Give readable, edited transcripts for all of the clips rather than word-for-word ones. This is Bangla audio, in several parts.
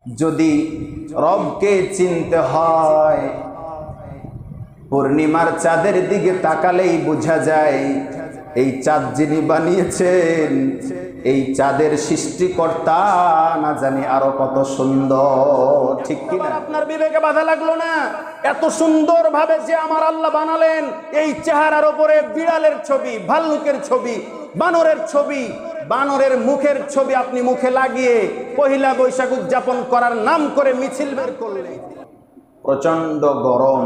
যদি রবকে চিনতে হয়, পূর্ণিমার চাঁদের দিকে তাকালেই বোঝা যায় এই চাঁদ যিনি বানিয়েছেন, এই চাঁদের সৃষ্টিকর্তা না জানি আরো কত সুন্দর। ঠিক কি না? আপনার বিবেকে বাধা লাগলো না? এত সুন্দর ভাবে যে আমার আল্লাহ বানালেন, এই চেহারার উপরে বিড়ালের ছবি, ভাল্লুকের ছবি, বানরের ছবি, বানরের মুখের ছবি আপনি মুখে লাগিয়ে পহিলা বৈশাখ উদযাপন করার নাম করে মিছিল বের করলেন। প্রচন্ড গরম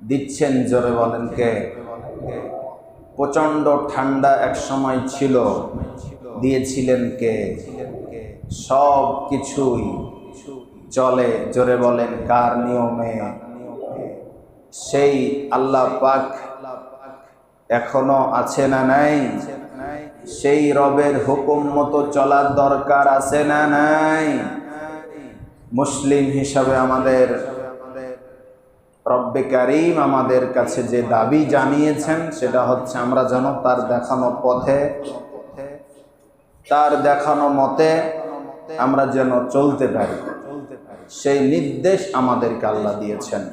দিচ্ছেন, জোরে বলেন কে? প্রচন্ড ঠান্ডা এক সময় ছিল, দিয়েছিলেন কে? সব কিছুই চলে, জোরে বলেন কার নিয়মে? সেই আল্লাহ পাক এখনো আছে না নাই? সেই রবের হুকুম মতো চলার দরকার আছে না নাই? মুসলিম হিসাবে আমাদের রব্বে কারীম আমাদের কাছে যে দাবি জানিয়েছেন সেটা হচ্ছে আমরা যেন তার দেখানো পথে, তার দেখানো মতে আমরা যেন চলতে পারি, সেই নির্দেশ আমাদেরকে আল্লাহ দিয়েছেন।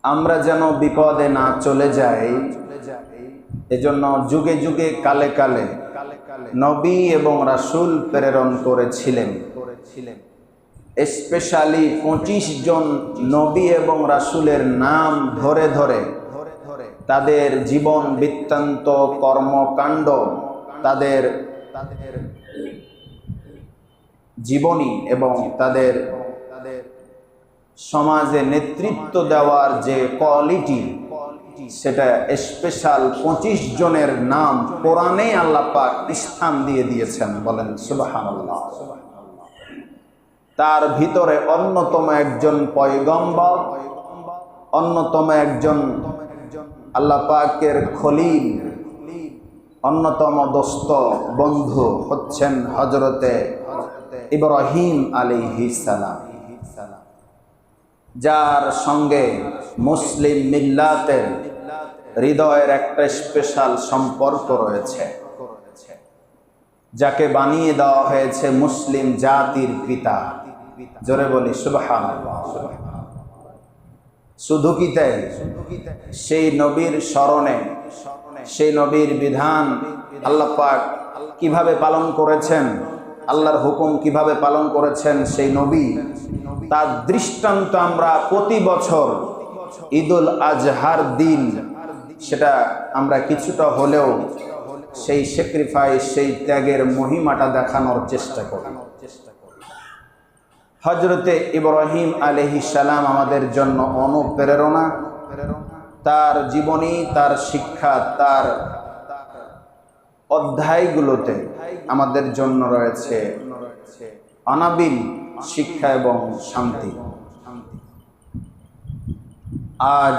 আমরা যেন বিপদে না চলে যাই, এজন্য যুগে যুগে কালে কালে নবী এবং রাসূল প্রেরণ করেছিলেন। স্পেশালি 25 জন নবী এবং রাসূলের নাম ধরে ধরে তাদের জীবন বৃত্তান্ত, কর্মকাণ্ড, তাদের জীবনী এবং তাদের সমাজে নেতৃত্ব দেওয়ার যে কোয়ালিটি, সেটা স্পেশাল 25 জনের নাম কোরআনে আল্লাহ পাক স্থান দিয়ে দিয়েছেন। বলেন সুবহানাল্লাহ। তার ভিতরে অন্যতম একজন পয়গম্বর, অন্যতম একজন আল্লাহ পাকের খলিল, অন্যতম দোস্ত বন্ধু হচ্ছেন হযরতে ইব্রাহিম আলাইহিস সালাম, যার সঙ্গে মুসলিম মিল্লাতের হৃদয়ের একটা স্পেশাল সম্পর্ক রয়েছে, যাকে বানিয়ে দেওয়া হয়েছে মুসলিম জাতির পিতা। জোরে বলি সুবহানাল্লাহ। শুধু কি তাই? সেই নবীর স্মরণে, সেই নবীর বিধান আল্লাহ পাক কিভাবে পালন করেছেন, আল্লাহর হুকুম কিভাবে পালন করেছেন সেই নবী, তার দৃষ্টান্ত আমরা প্রতি বছর ঈদুল আজহার দিন সেটা আমরা কিছুটা হলেও সেই স্যাক্রিফাইস, সেই ত্যাগের মহিমাটা দেখানোর চেষ্টা করি। হযরতে ইব্রাহিম আলাইহিস সালাম আমাদের জন্য অনুপ্রেরণা। তার জীবনী, তার শিক্ষা, তার অধ্যায়গুলোতে আমাদের জন্য রয়েছে অনাবিল শিক্ষা এবং শান্তি। আজ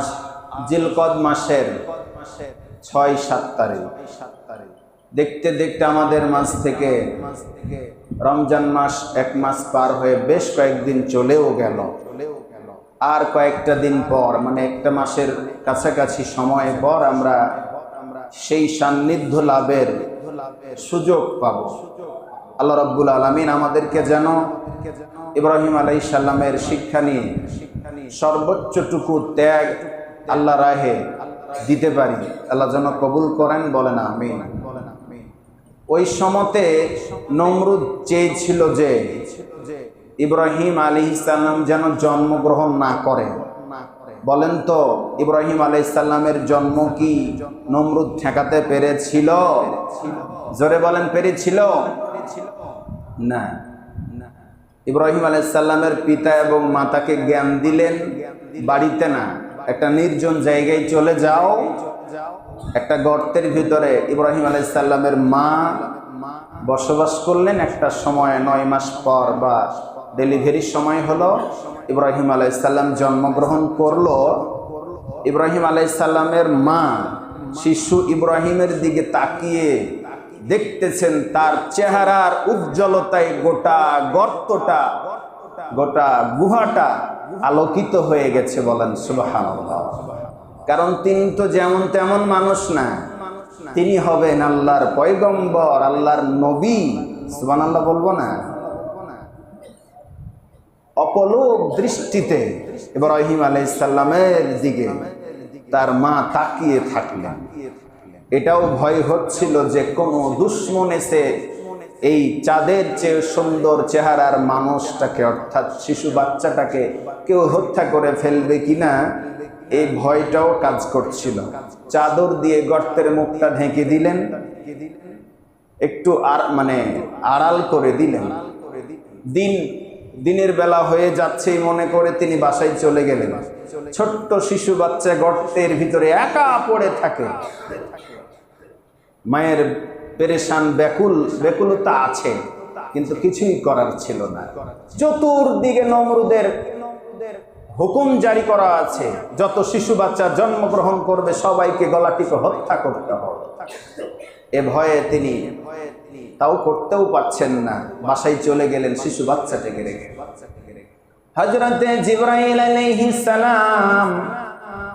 জিলকদ মাসের 6-7 তারিখ, দেখতে দেখতে আমাদের মাঝ থেকে রমজান মাস 1 মাস পার হয়ে বেশ কয়েকদিন চলেও গেল। আর কয়েকটা দিন পর, মানে একটা মাসের কাছাকাছি সময় পর আমরা সেই সান্নিধ্য লাভের সুযোগ পাব। আল্লাহ রাব্বুল আলামিন আমাদেরকে যেন ইব্রাহিম আলাইহিস সালামের শিক্ষা নিয়ে সর্বোচ্চটুকু ত্যাগ আল্লাহ রাহে দিতে পারি। আল্লাহ যেন কবুল করেন, বলেন আমিন। ওই সময়তে নমরুদ চেয়েছিল যে ইব্রাহিম আলাইহিস সালাম যেন জন্মগ্রহণ না করে। বলেন তো, ইব্রাহিম আলাইহিস সালামের জন্ম কি নমরুদ ঠেকাতে পেরেছিল? জোরে বলেন, পেরেছিল? না। ইব্রাহিম আলাইহিস সালামের পিতা এবং মাতাকে জ্ঞান দিলেন, বাড়িতে না, একটা নির্জন জায়গায় চলে যাও। একটা গর্তের ভিতরে ইব্রাহিম আলাইহিস সালামের মা বসবাস করলেন। একটা সময় 9 মাস পর বা ডেলিভারির সময় হলো, ইব্রাহিম আলাইহিস সালাম জন্মগ্রহণ করলো। ইব্রাহিম আলাইহিস সালামের মা শিশু ইব্রাহিমের দিকে তাকিয়ে দেখতেছেন তার চেহারার উজ্জ্বলতায় গোটা গর্তটা, গোটা গুহাটা আলোকিত হয়ে গেছে। বলেন সুবহানাল্লাহ। কারণ তিনি তো যেমন তেমন মানুষ না, তিনি হবেন আল্লাহর পয়গম্বর, আল্লাহর নবী। সুবহানাল্লাহ বলবো না? অপলোক দৃষ্টিতে ইব্রাহিম আলাইহিস সালামের দিকে তার মা তাকিয়ে থাকলেন। এটাও ভয় হচ্ছিল যে কোনো দুশমন এসে এই চাঁদের চেয়ে সুন্দর চেহারার মানুষটাকে অর্থাৎ শিশু বাচ্চাটাকে কেউ হত্যা করে ফেলবে কিনা, এই ভয়টাও কাজ করছিল। চাদর দিয়ে গর্তের মুখটা ঢেকে দিলেন, একটু আড়াল করে দিলেন। দিনের বেলা হয়ে যাচ্ছে মনে করে তিনি বাসায় চলে গেলেন। ছোট্ট শিশু বাচ্চা গর্তের ভিতরে একা পড়ে থাকে। মায়ের পেরেশান ব্যাকুলতা আছে, কিন্তু কিছুই করার ছিল না। চতুর্দিকে নমরুদের হুকুম জারি করা আছে, যত শিশু বাচ্চা জন্মগ্রহণ করবে সবাইকে গলা টিপে হত্যা করতে হবে। এ ভয়ে তিনি তাও করতেও পারছেন না, বাসায় চলে গেলেন শিশু বাচ্চাটাকে রেখে। হযরতে জিবরাইল আলাইহিস সালাম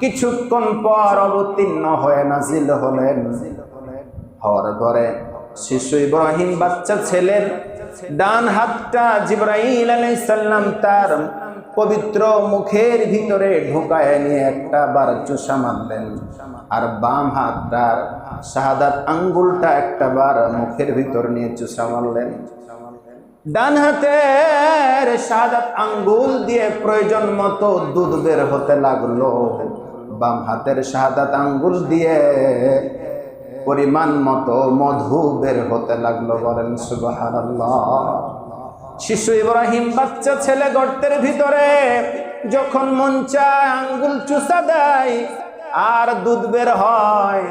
কিছুক্ষণ পর অবতীর্ণ হয়ে নাজিল হলেন। হওয়ার পরে শিশু ইব্রাহিম বাচ্চা ছেলের ডান হাতটা জিবরাইল আলাইহিস সালাম তার পবিত্র মুখের ভিতরে ঢুকায় নিয়ে একটা বার চুষা মারলেন, আর বাম হাতটার শাহাদাত আঙ্গুলটা একটা বার মুখের ভিতর নিয়ে চুষা মারলেন। ডান হাতের শাহাদাত আঙ্গুল দিয়ে প্রয়োজন মতো দুধ বের হতে লাগলো, বাম হাতের শাহাদাত আঙ্গুল দিয়ে পরিমাণ মতো মধু বের হতে লাগলো। বলেন সুবহানাল্লাহ। শিশু ইব্রাহিম বাচ্চা ছেলে গর্তের ভিতরে যখন মন চায় আঙ্গুল চুষা দেয় আর দুধ বের হয়,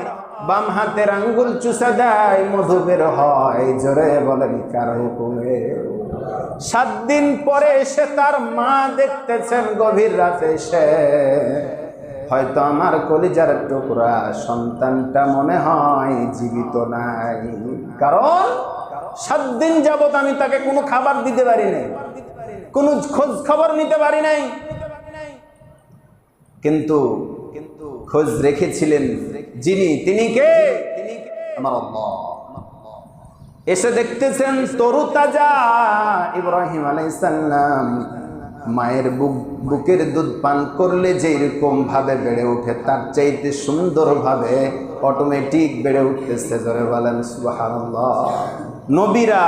বাম হাতের আঙ্গুল চুষা দেয় মধু বের হয়। জোরে বলেন কার হুকুমে? 7 দিন পরে এসে তার মা দেখতেছেন গভীর রাতে এসে, হয়তো আমার কলিজার টুকরা সন্তানটা মনে হয় জীবিত নাই, কারণ 7 দিন যাবত আমি তাকে কোনো খাবার দিতে পারি নাই, কোনো খোঁজ খবর নিতে পারি নাই। কিন্তু খোঁজ রেখেছিলেন যিনি, তিনি কে? আমার আল্লাহ। এসে দেখতেছেন তরুতাজা ইব্রাহিম আলাইহিস সালাম মায়ের বুকের দুধ পান করলে যেরকম ভাবে বেড়ে ওঠে তার চাইতে সুন্দরভাবে অটোমেটিক বেড়ে উঠতেছে। জোরে বলেন সুবহানাল্লাহ। নবীরা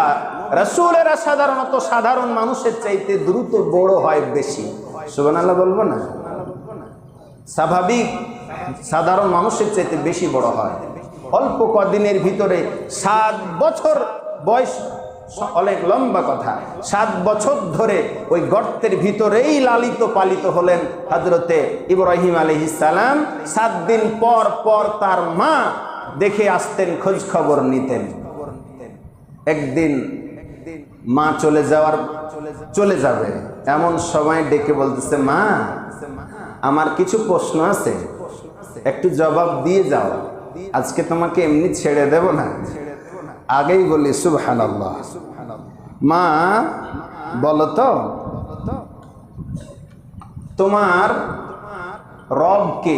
রাসূলেরা সাধারণত সাধারণ মানুষের চাইতে দ্রুত বড় হয় বেশি। সুবহানাল্লাহ বলবো না? স্বাভাবিক সাধারণ মানুষের চাইতে বেশি বড় হয়। অল্প কদিনের ভিতরে 7 বছর বয়স, অনেক লম্বা কথা, 7 বছর ধরে ওই গর্তের ভিতরেই লালিত পালিত হলেন হযরতে ইব্রাহিম আলাইহিস সালাম। 7 দিন পর পর তার মা দেখে আসতেন, খোঁজ খবর নিতেন। একদিন মা চলে যাবে এমন সময় ডেকে বলতেছে, মা আমার কিছু প্রশ্ন আছে, একটু জবাব দিয়ে যাও, আজকে তোমাকে এমনি ছেড়ে দেব না। আগেই বলি সুবহানাল্লাহ। মা বলো তো, তোমার রবকে,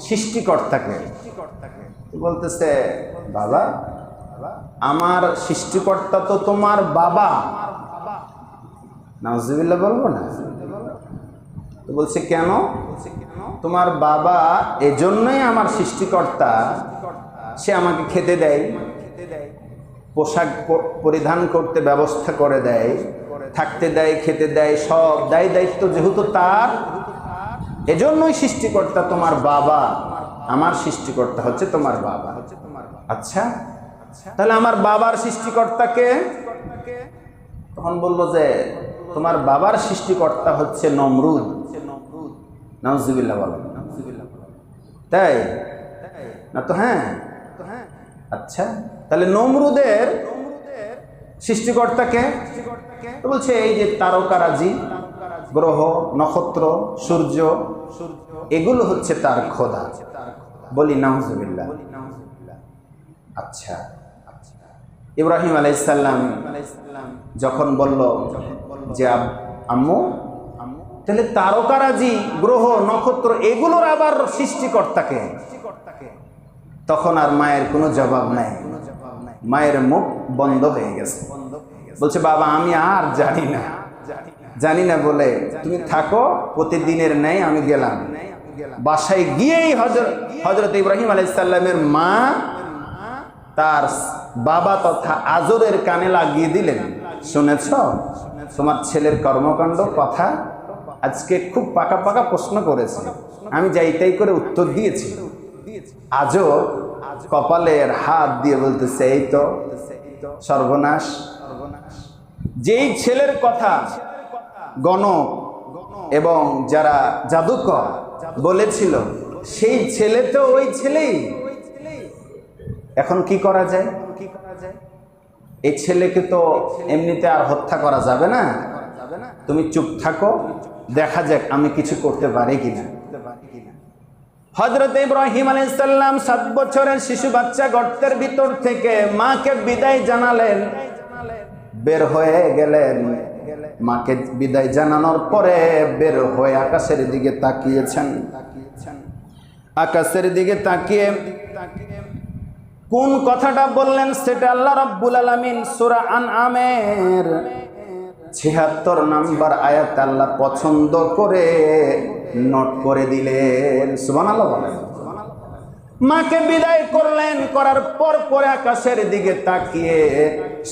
সৃষ্টিকর্তাকে? বলতেছে, বাবা আমার সৃষ্টিকর্তা তো তোমার বাবা। নাউজুবিল্লাহ বলবো না? তো বলছে কেন? তোমার বাবা এজন্যই আমার সৃষ্টিকর্তা, সে আমাকে খেতে দেয়, পোশাক পরিধান করতে ব্যবস্থা করে দেয়, থাকতে দেয়, খেতে দেয়, সব দায় দায়িত্ব যেহেতু তার, এজন্যই সৃষ্টিকর্তা তোমার বাবা। আমার সৃষ্টিকর্তা হচ্ছে তোমার বাবা। আচ্ছা, তাহলে আমার বাবার সৃষ্টিকর্তাকে? তখন বললো যে তোমার বাবার সৃষ্টিকর্তা হচ্ছে নমরুদ। নাউজুবিল্লাহ বলেন। তাই না? তো হ্যাঁ। আচ্ছা, তাহলে নমরুদের সৃষ্টিকর্তাকে? তো বলছে এই যে তারকারাজি, গ্রহ, নক্ষত্র, সূর্য, এগুলো হচ্ছে তার খোদা। বলি নাউজুবিল্লাহ। আচ্ছা, ইব্রাহিম আলাইহিস সালাম যখন বলল যে আম্মু তাহলে তারকারাজি, গ্রহ, নক্ষত্র এগুলোর আবার সৃষ্টিকর্তাকে? তখন আর মায়ের কোনো জবাব নাই, মায়ের মুখ বন্ধ হয়ে গেছে। বলছে বাবা আমি আর জানি না, জানি না বলে তুমি থাকো, প্রতিদিনের ন্যায় আমি গেলাম। বাসায় গিয়েই হযরত ইব্রাহিম আলাইহিস সালামের মা তার বাবা তথা আজরের কানে লাগিয়ে দিলেন, শুনেছ তোমার ছেলের কর্মকাণ্ড কথা? আজকে খুব পাকা পাকা প্রশ্ন করেছে, আমি যাইতাই করে উত্তর দিয়েছি। আজও কপালের হাত দিয়ে বলতেছে, এই তো সর্বনাশ। যেই ছেলের কথা গণক এবং যারা জাদুকর বলেছিল, সেই ছেলে তো ওই ছেলেই। এখন কি করা যায়? এই ছেলেকে তো এমনিতে আর হত্যা করা যাবে না, তুমি চুপ থাকো, দেখা যাক আমি কিছু করতে পারি কিনা। হযরত ইব্রাহিম আলাইহিস সালাম 7 বছরের শিশু বাচ্চা গর্তের ভিতর থেকে মাকে বিদায় জানালেন, বের হয়ে গেলেন। মাকে বিদায় জানানোর পরে বের হয়ে আকাশের দিকে তাকিয়েছেন। আকাশের দিকে তাকিয়ে কোন কথাটা বললেন সেটা আল্লাহ রাব্বুল আলামিন সূরা আনআমের ৭৬ নম্বর আয়াত আল্লাহ পছন্দ করে নোট করে দিলেন। সুবহানাল্লাহ বলেন। মাকে বিদায় করলেন, করার পর পরে আকাশের দিকে তাকিয়ে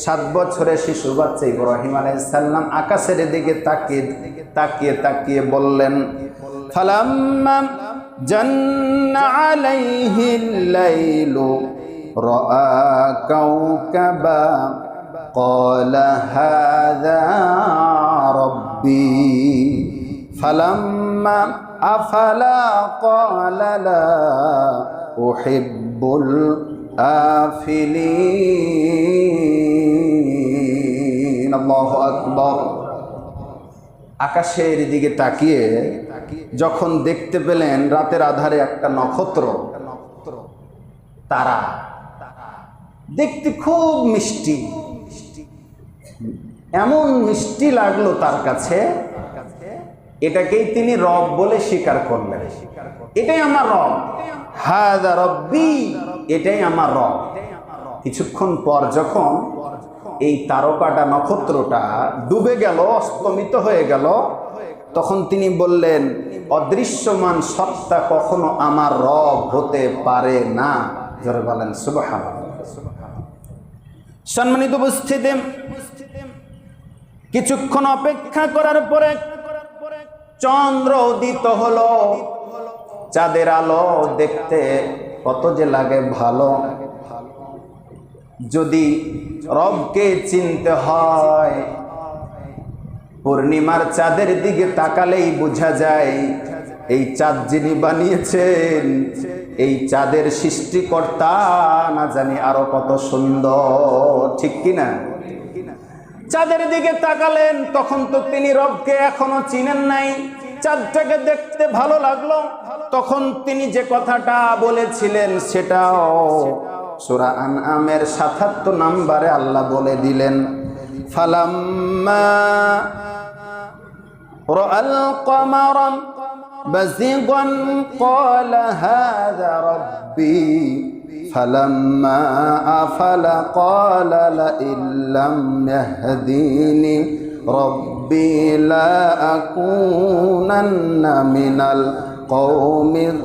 7 বছরের শিশু বাচ্চা ইব্রাহিম আলাইহিস সালাম আকাশের দিকে তাকিয়ে বললেন, ফালাম্মা জান্না আলাইহিল লাইলু রাআ কাওকাবা ক্বালা হাযা রাব্বি ফালাম্মা আফালা ক্বালা লা উহিব্বুল আফিলিন। আল্লাহু আকবার। আকাশের দিকে তাকিয়ে যখন দেখতে পেলেন রাতের আধারে একটা নক্ষত্র, তারা দেখতে খুব মিষ্টি, এমন মিষ্টি লাগলো তার কাছে, এটাকেই তিনি রব বলে স্বীকার করলেন। এটাই আমার রব, হাযা রব্বি, এটাই আমার রব। কিছুক্ষণ পর যখন এই তারকাটা নক্ষত্রটা ডুবে গেল, অস্তমিত হয়ে গেল, তখন তিনি বললেন, অদৃশ্যমান সত্তা কখনো আমার রব হতে পারে না। জোরে বলেন সুবহানাল্লাহ। সম্মানিত উপস্থিতি, কিছুক্ষণ অপেক্ষা করার পরে চন্দ্র উদিত হলো। চাঁদের আলো দেখতে কত যে লাগে ভালো। যদি রবকে চিনতে হয়, পূর্ণিমার চাঁদের দিকে তাকালেই বোঝা যায় এই চাঁদ যিনি বানিয়েছেন, এই চাঁদের সৃষ্টিকর্তা না জানি আরো কত সুন্দর, ঠিক কিনা? চাঁদের দিকে তাকালেন, তখন তো তিনি রবকে এখনো চিনেন নাই। চাঁদটাকে দেখতে ভালো লাগলো, তখন তিনি যে কথাটা বলেছিলেন সেটাও সূরা আনআমের ৭৭ নম্বরে আল্লাহ বলে দিলেন, ফালাম্মা রাআল কমারা বাযিগান ক্বালা হাযা রাব্বি ফালাম্মা আফালা ক্বালা লা ইল্লাম ইয়াহদিনি রাব্বি লা আকুনান্না মিনাল কওমিয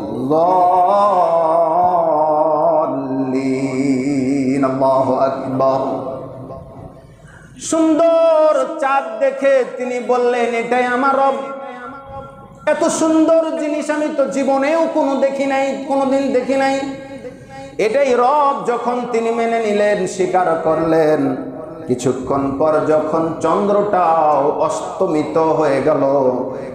যালিমিন। আল্লাহু আকবার। সুন্দর চাঁদ দেখে তিনি বললেন, এটাই আমার রব। এত সুন্দর জিনিস আমি তো জীবনেও কোনো দেখি নাই, কোনোদিন দেখি নাই। এটাই রব যখন তিনি মেনে নিলেন, স্বীকার করলেন। কিছুক্ষণ পর যখন চন্দ্রটাও অস্তমিত হয়ে গেল,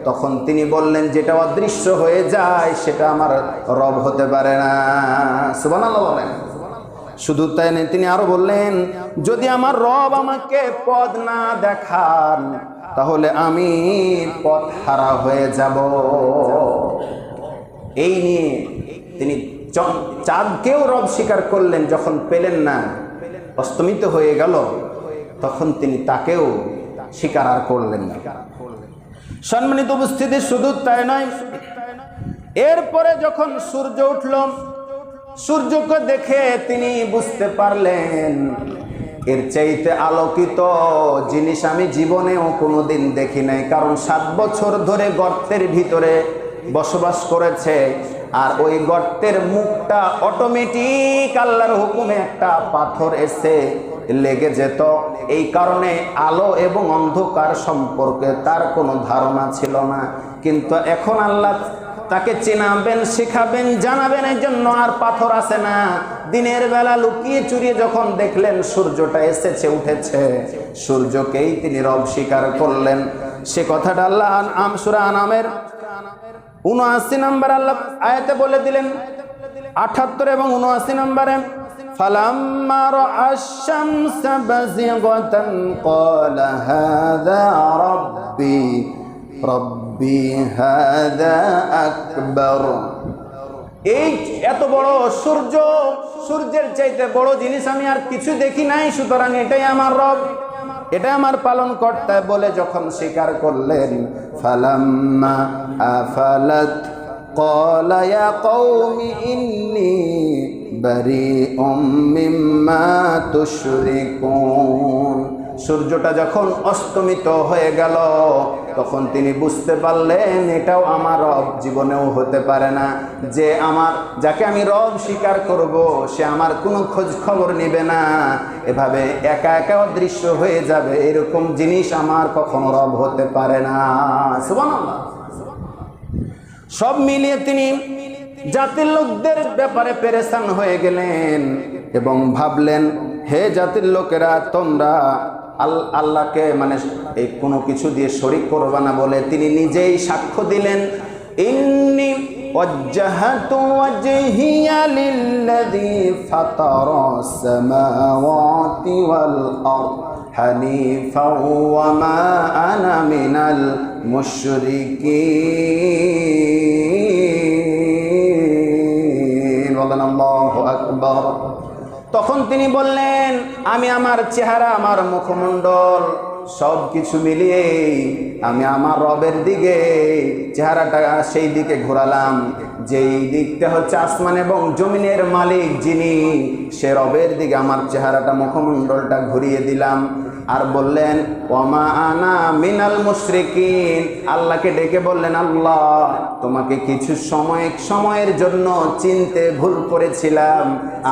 তখন তিনি বললেন, যেটা অদৃশ্য হয়ে যায় সেটা আমার রব হতে পারে না। সুবহানাল্লাহ বলেন। শুধু তাই নয়, তিনি আরো বললেন, যদি আমার রব আমাকে পথ না দেখান তাহলে আমি পথ হারা হয়ে যাব। এই নিয়ে তিনি চাঁদকেও রব স্বীকার করলেন। যখন পেলেন না, অস্তমিত হয়ে গেল, তখন তিনি তাকেও স্বীকার আর করলেন না। সম্মানিত উপস্থিতি, শুধু তাই নয়, এরপরে যখন সূর্য উঠল, সূর্যকে দেখে তিনি বুঝতে পারলেন এর চাইতে আলোকিত জিনিস আমি জীবনেও কোনোদিন দেখি নাই। কারণ 7 বছর ধরে গর্তের ভিতরে বসবাস করেছে, আর ওই গর্তের মুখটা অটোমেটিক আল্লাহর হুকুমে একটা পাথর এসে লেগে যেত। এই কারণে আলো এবং অন্ধকার সম্পর্কে তার কোনো ধারণা ছিল না। কিন্তু এখন আল্লাহ তাকে চেনাবেন, শেখাবেন, জানাবেন, এই জন্য আর পাথর আসে না। দিনের বেলা লুকিয়ে চুরিয়ে যখন দেখলেন সূর্যটা এসেছে, উঠেছে, সূর্যকেই তিনি রব স্বীকার করলেন। সে কথাটা আল্লাহ সূরা আনামের 79 নম্বর আল্লাহ আয়াতে বলে দিলেন, 78 এবং 79 নম্বরে, ফালাম্মা রাআশ শামসা বাযিগাতান ক্বালা হাযা রাব্বি রব্বি হাযা আকবার। এই এত বড় সূর্য, সূর্যের চাইতে বড় জিনিস আমি আর কিছু দেখি নাই, সুতরাং এটাই আমার রব, এটা আমার পালন কর্তা বলে যখন স্বীকার করলেন, ফালাম্মা আফালাত ক্বালা ইয়া কওমি ইন্নী বারিউম মিম্মা তুশরিকুন। সূর্যটা যখন অস্তমিত হয়ে গেল তখন তিনি বুঝতে পারলেন এটাও আমার রব জীবনেও হতে পারে না, যে যাকে আমি রব স্বীকার করব সে আমার কোনো খোঁজ খবর নেবে না, এভাবে একা একা অদৃশ্য হয়ে যাবে, এরকম জিনিস আমার কখনো রব হতে পারে না। সুবহানাল্লাহ। সব মিলিয়ে তিনি জাতির লোকদের ব্যাপারে পেরেশান হয়ে গেলেন এবং ভাবলেন, হে জাতির লোকেরা, তোমরা আল্লাহকে মানে এই কোনো কিছু দিয়ে শরীক করবে না বলে তিনি নিজেই সাক্ষ্য দিলেন, ইন্নী ওয়াজ্জাহাতু ওয়াজহিয়া লিল্লাযী ফাতারাস সামাওয়াতি ওয়াল আরদ হানিফাও ওয়া মা আনা মিনাল মুশরিকিন। বলেন আল্লাহু আকবার। তখন তিনি বললেন, আমি আমার চেহারা, আমার মুখমণ্ডল সব কিছু মিলিয়ে আমি আমার রবের দিকে চেহারাটা সেই দিকে ঘোরালাম, যেই দিকটা হচ্ছে আসমান এবং জমিনের মালিক যিনি, সে রবের দিকে আমার চেহারাটা, মুখমণ্ডলটা ঘুরিয়ে দিলাম। আর বললেন, ওয়ামা আনা মিনাল মুশরিকিন। আল্লাহকে ডেকে বললেন, আল্লাহ, তোমাকে কিছু সময়ের জন্য চিনতে ভুল করেছিলাম,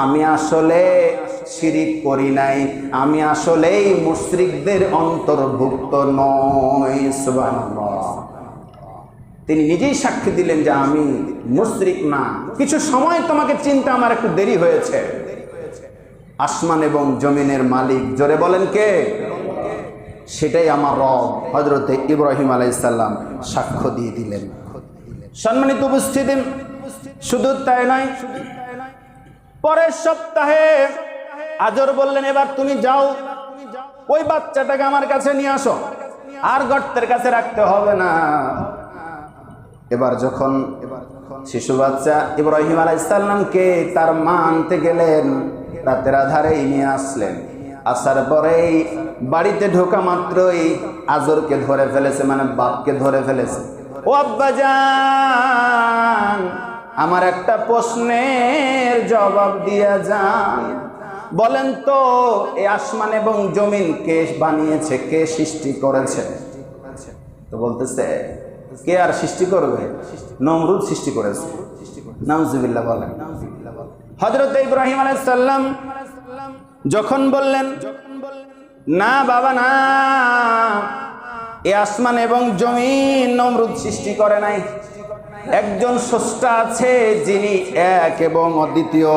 আমি আসলে শিরিক করি নাই, আমি আসলেই মুশরিকদের অন্তর্ভুক্ত নই। সুবহানাল্লাহ। তিনি নিজেই সাক্ষী দিলেন যে আমি মুশরিক না, কিছু সময় তোমাকে চিনতে আমার একটু দেরি হয়েছে। আসমান এবং জমিনের মালিক, জোরে বলেন কে? সেটাই আমার রব। হযরতে ইব্রাহিম আলাইহিস সালাম সাক্ষ্য দিয়ে দিলেন। সম্মানিত উপস্থিতি, শুধু তাই নয়, পরের সপ্তাহে আজর বললেন, এবার তুমি যাও, ওই বাচ্চাটাকে আমার কাছে নিয়ে আসো, আর গর্তের কাছে রাখতে হবে না। এবার যখন শিশু বাচ্চা ইব্রাহিম আলাইহিস সালামকে তার মা আনতে গেলেন, রাতের আধারেই নিয়ে আসলেন। আসার পরেই বাড়িতে ঢোকা মাত্রই আজরকে ধরে ফেলেছে, মানে বাপকে ধরে ফেলেছে। ও আব্বাজান, আমার একটা প্রশ্নের জবাব দিয়া যান, বলেন তো এই আসমান এবং জমিন কে বানিয়েছে, কে সৃষ্টি করেছে? তো বলতেছে, কে আর সৃষ্টি করবে? নমরুদ সৃষ্টি করেছে। নাউজুবিল্লাহ বলেন। হযরত ইব্রাহিম আলাইহিস সালাম যখন বললেন, না বাবা না, এই আসমান এবং জমিন নমরুদ সৃষ্টি করে নাই, একজন স্রষ্টা আছে যিনি এক এবং অদ্বিতীয়,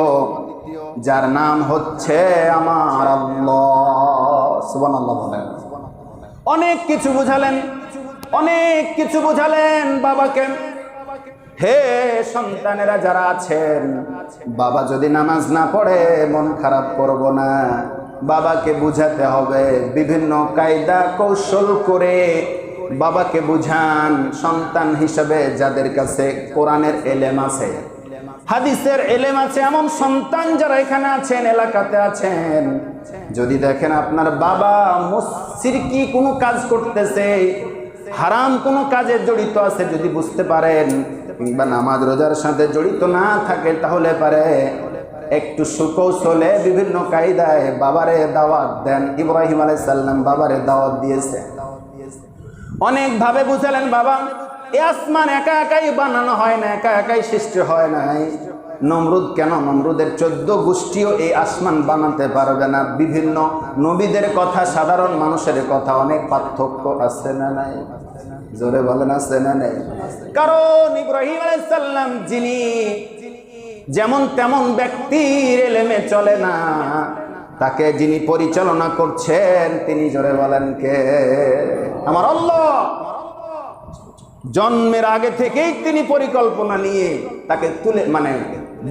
যার নাম হচ্ছে আমার আল্লাহ। সুবহানাল্লাহ বলেন। অনেক কিছু বুঝালেন, অনেক কিছু বুঝালেন বাবাকে। হে সন্তানেরা যারা আছেন, বাবা যদি নামাজ না পড়ে মন খারাপ করব না, বাবাকে বুঝাতে হবে, বিভিন্ন কায়দা কৌশল করে বাবাকে বুঝান। সন্তান হিসেবে যাদের কাছে কোরআনের এলেম আছে, হাদিসের এলেম আছে, এমন সন্তান যারা এখানে আছেন, এলাকাতে আছেন, যদি দেখেন আপনার বাবা মুশরিকি কোনো কাজ করতেছে, হারাম কোনো কাজে জড়িত আছে, যদি বুঝতে পারেন, কিংবা নামাজ রোজার সাথে জড়িত না থাকে, তাহলে পারে একটু সুকৌশলে বিভিন্ন কায়দায় বাবারে দাওয়াত দেন। ইব্রাহিম আলাইহিস সালাম বাবারে দাওয়াত দিয়েছে, অনেক ভাবে বুঝালেন, বাবা এই আসমান একা একাই বানানো হয় না, একা একাই সৃষ্টি হয় নাই। নমরুদ কেন, নমরুদের 14 গোষ্ঠীও এই আসমান বানাতে পারবে না। বিভিন্ন নবীদের কথা সাধারণ মানুষের কথা অনেক পার্থক্য আছে না নাই? জোরে বলেন আছে না নাই? কারণ ইব্রাহিম আলাইহিস সালাম যিনি যেমন তেমন ব্যক্তির এলেমে চলে না, তাকে যিনি পরিচালনা করছেন তিনি, জোরে বলেন কে? আমার আল্লাহ। জন্মের আগে থেকেই তিনি পরিকল্পনা নিয়ে তাকে তুলে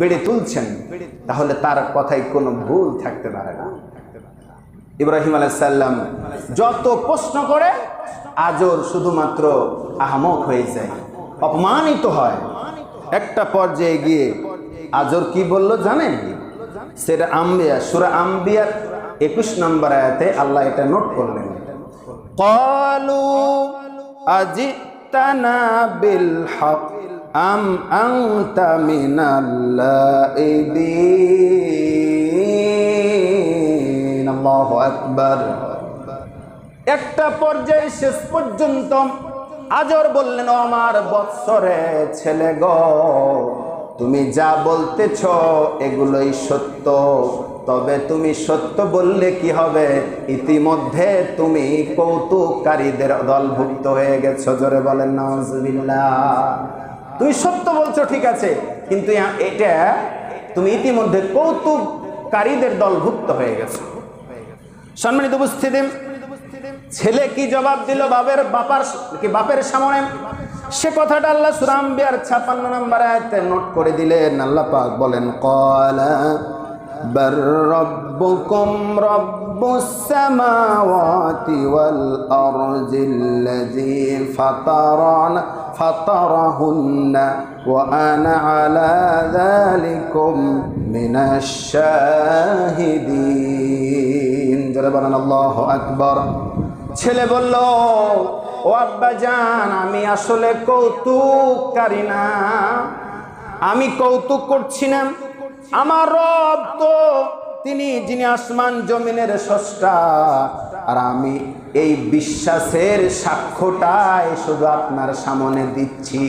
বেড়ে তুলছেন, তাহলে তার কথায় কোনো ভুল থাকতে পারে না। ইব্রাহিম আলাইহিস সালাম যত প্রশ্ন করে আজর শুধুমাত্র আহমক হয়ে যায়, অপমানিত হয়। একটা পর্যায়ে গিয়ে আজর কি বলল জানেন? সেটা সূরা আম্বিয়ার 21 নম্বর আয়াতে আল্লাহ এটা নোট করলেন, ক্বালু আজিতানা বিল হক আম আনতা মিনাল লাইবিন। আল্লাহু আকবার। একটা পর্যায়ে শেষ পর্যন্ত আজর বললেন, ও আমার বৎসরে ছেলে গো, তুমি যা বলতেছ এগুলোই সত্য, তবে তুমি সত্য বললে কি হবে, ইতিমধ্যে তুমি কৌতুককারীদের দলভুক্ত হয়ে গেছো। জোরে বলেন নাউজুবিল্লাহ। তুমি সত্য বলছো ঠিক আছে, কিন্তু এটা তুমি ইতিমধ্যে কৌতুককারীদের দলভুক্ত হয়ে গেছো। সম্মানিত উপস্থিতি, ছেলে কি জবাব দিল বাপের সামনে, সে কথাটা আল্লাহ সূরা আম্বিয়ার 56 নম্বর আয়াতে নোট করে দিলেন। আল্লাহ পাক বলেন, ক্বালা বার রাব্বুকুম রাব্বুস সামাওয়াতি ওয়াল আরজিল্লাযী ফাতারাহুন্না ওয়া আনা আলা যালিকুম মিনাশ শাহিদিন। জোরে বলেন আল্লাহু আকবার। ছেলে বলল, ও আব্বাজান, আমি আসলে কৌতুককারী না, আমি কৌতুক করছি না। আমার রব তো তিনি যিনি আসমান জমিনের স্রষ্টা, আর আমি এই বিশ্বাসের সাক্ষ্যটাই শুধু আপনার সামনে দিচ্ছি।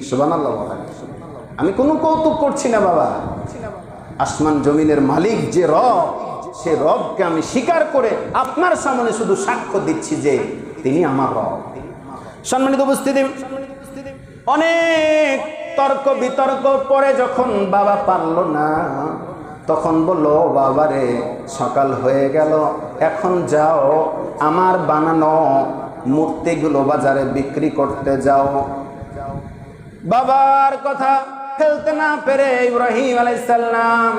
সুবহানাল্লাহ। আমি কোনো কৌতুক করছি না বাবা। আসমান জমিনের মালিক যে রব, সে রবকে আমি স্বীকার করে আপনার সামনে শুধু সাক্ষ্য দিচ্ছি যে তিনি আমার রব। সম্মানিত উপস্থিতি, অনেক তর্ক বিতর্ক পরে যখন বাবা পারল না, তখন বলল, বাবারে সকাল হয়ে গেল, এখন যাও আমার বানানো মূর্তিগুলো বাজারে বিক্রি করতে যাও। বাবার কথা ফেলতে না পেরে ইব্রাহিম আলাইহিস সালাম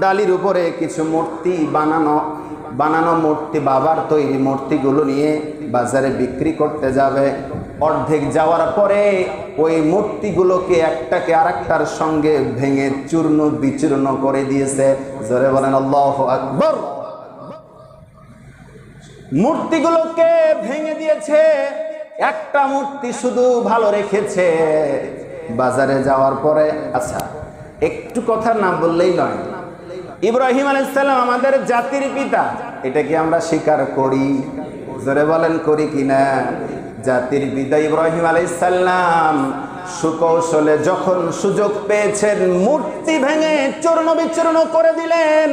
ডালির উপরে কিছু মূর্তি বানানো মূর্তি, বাবার তৈরি মূর্তিগুলো নিয়ে বাজারে বিক্রি করতে যাবে। অর্ধেক যাওয়ার পরে ওই মূর্তিগুলোকে একটাকে আরেকটার সঙ্গে ভেঙে চূর্ণ বিচূর্ণ করে দিয়েছে। জোরে বলেন আল্লাহু আকবার। মূর্তিগুলোকে ভেঙে দিয়েছে, একটা মূর্তি শুধু ভালো রেখেছে। বাজারে যাওয়ার পরে, আচ্ছা একটু কথা না বললেই নয়, ইব্রাহিম আলাইহিস সালাম আমাদের জাতির পিতা, এটা কি আমরা স্বীকার করি? জোরে বলেন করি কিনা? জাতির পিতা ইব্রাহিম আলাইহিস সালাম সুকৌশলে যখন সুযোগ পেয়েছেন মূর্তি ভেঙে চূর্ণ বিচূর্ণ করে দিলেন।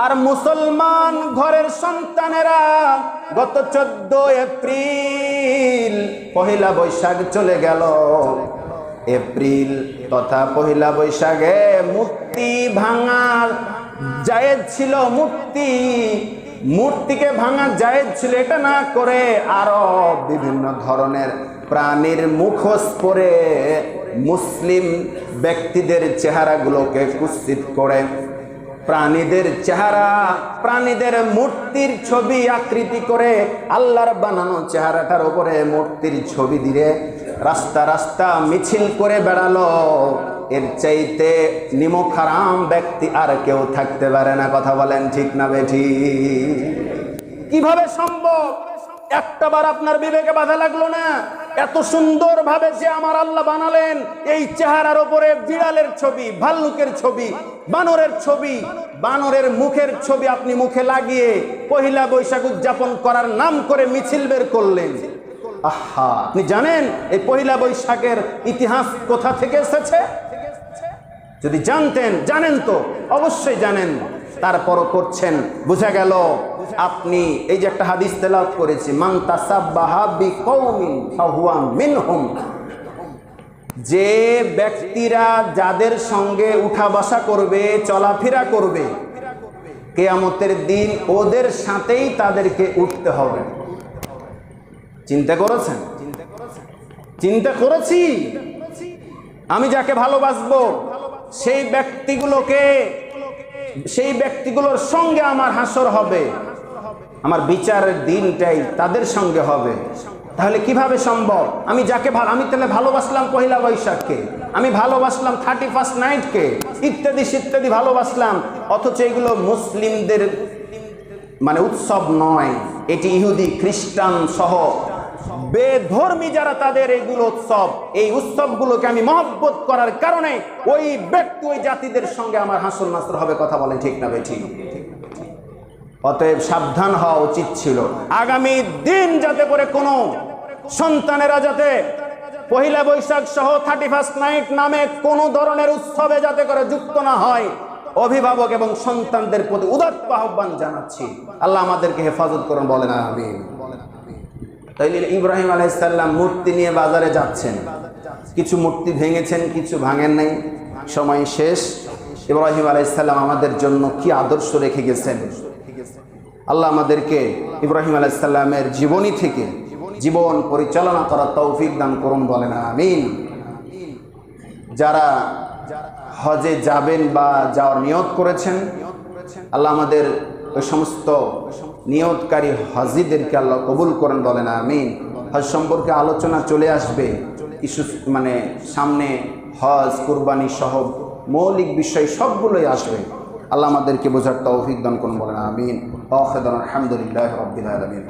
আর মুসলমান ঘরের সন্তানেরা গত 14 এপ্রিল পহেলা বৈশাখ চলে গেল, এপ্রিল তথা পহেলা বৈশাখে মূর্তি ভাঙা জায়েজ ছিল, মূর্তিকে ভাঙা জায়েজ ছিল। এটা না করে আরো বিভিন্ন ধরনের প্রাণীর মুখোশ পরে মুসলিম ব্যক্তিদের চেহারাগুলোকে কুৎসিত করে, প্রাণীদের চেহারা, প্রাণীদের মূর্তির ছবি আকৃতি করে আল্লাহর বানানো চেহারাটার উপরে মূর্তির ছবি দিয়ে রাস্তা রাস্তা মিছিল করে বেড়ালো। এর চাইতে নিমক হারাম ব্যক্তি আর কেউ থাকতে পারে না। কথা বলেন ঠিক না বেঠিক? কিভাবে সম্ভব? একটাবার আপনার বিবেকে বাধা লাগলো না? এত সুন্দরভাবে যে আমার আল্লাহ বানালেন, এই চেহারার উপরে বিড়ালের ছবি, ভাল্লুকের ছবি, বানরের ছবি, বানরের মুখের ছবি আপনি মুখে লাগিয়ে পহিলা বৈশাখ উদযাপন করার নাম করে মিছিল বের করলেন। আহা, আপনি জানেন এই পহিলা বৈশাখের ইতিহাস কোথা থেকে এসেছে? যদি জানতেন, জানেন তো অবশ্যই জানেন, তারপরও করছেন। বুঝা গেল আপনি এই যে একটা হাদিস তেলাওয়াত করেছি, মান তাসাব্বাহা বিকওমিন ফাহুয়া মিনহুম, যে ব্যক্তিরা যাদের সঙ্গে উঠা বসা করবে, চলাফেরা করবে, কিয়ামতের দিন ওদের সাথেই তাদেরকে উঠতে হবে। চিন্তা করেছেন? চিন্তা করেছি। আমি যাকে ভালোবাসবো সেই ব্যক্তিগুলোর সঙ্গে আমার হাসর হবে, আমার বিচারের দিনটাই তাদের সঙ্গে হবে। তাহলে কিভাবে সম্ভব? আমি তাহলে ভালোবাসলাম পহেলা বৈশাখকে, আমি ভালোবাসলাম 31st নাইটকে, ইত্যাদি ইত্যাদি ভালোবাসলাম, অথচ এগুলো মুসলিমদের মানে উৎসব নয়, এটি ইহুদি খ্রিস্টান সহ বেধর্মী যারা, তাদের এগুলো উৎসব। এই উৎসবগুলোকে আমি মহব্বত করার কারণে ওই ব্যক্তি, ওই জাতিদের সঙ্গে আমার হাসর নাসর হবে। কথা বলেন ঠিক না বেঠিক? অতএব সাবধান হওয়া উচিত ছিল। আগামী দিন যাতে করে কোনো সন্তানেরা যাতে পহিলা বৈশাখ সহ 31st নাইট নামে কোনো ধরনের উৎসবে যাতে করে যুক্ত না হয়, অভিভাবক এবং সন্তানদের প্রতি উদাত্ত আহ্বান জানাচ্ছি। আল্লাহ আমাদেরকে হেফাজত করুন, বলেন আমিন। তাইলে ইব্রাহিম আলাইহিস সালাম মূর্তি নিয়ে বাজারে যাচ্ছেন, কিছু মূর্তি ভেঙেছেন, কিছু ভাঙেন নাই। সময় শেষ। ইব্রাহিম আলাইহিস সালাম আমাদের জন্য কি আদর্শ রেখে গেছেন। আল্লাহ আমাদেরকে ইব্রাহিম আলাইহিস সালামের জীবনী থেকে জীবন পরিচালনা করার তৌফিক দান করুন, বলেন আমিন। যারা হজে যাবেন বা যাওয়ার নিয়ত করেছেন, আল্লাহ আমাদের ওই সমস্ত নিয়তকারী হাজিদেরকে আল্লাহ কবুল করেন, বলেন আমিন। হজ সম্পর্কে আলোচনা চলে আসবে, কিছু মানে সামনে হজ, কুরবানি সহ মৌলিক বিষয় সবগুলোই আসবে। আল্লাহ আমাদেরকে বোঝার তৌফিক দান করুন, বলেন আমিন। আলহামদুলিল্লাহ রাব্বিল আলামিন।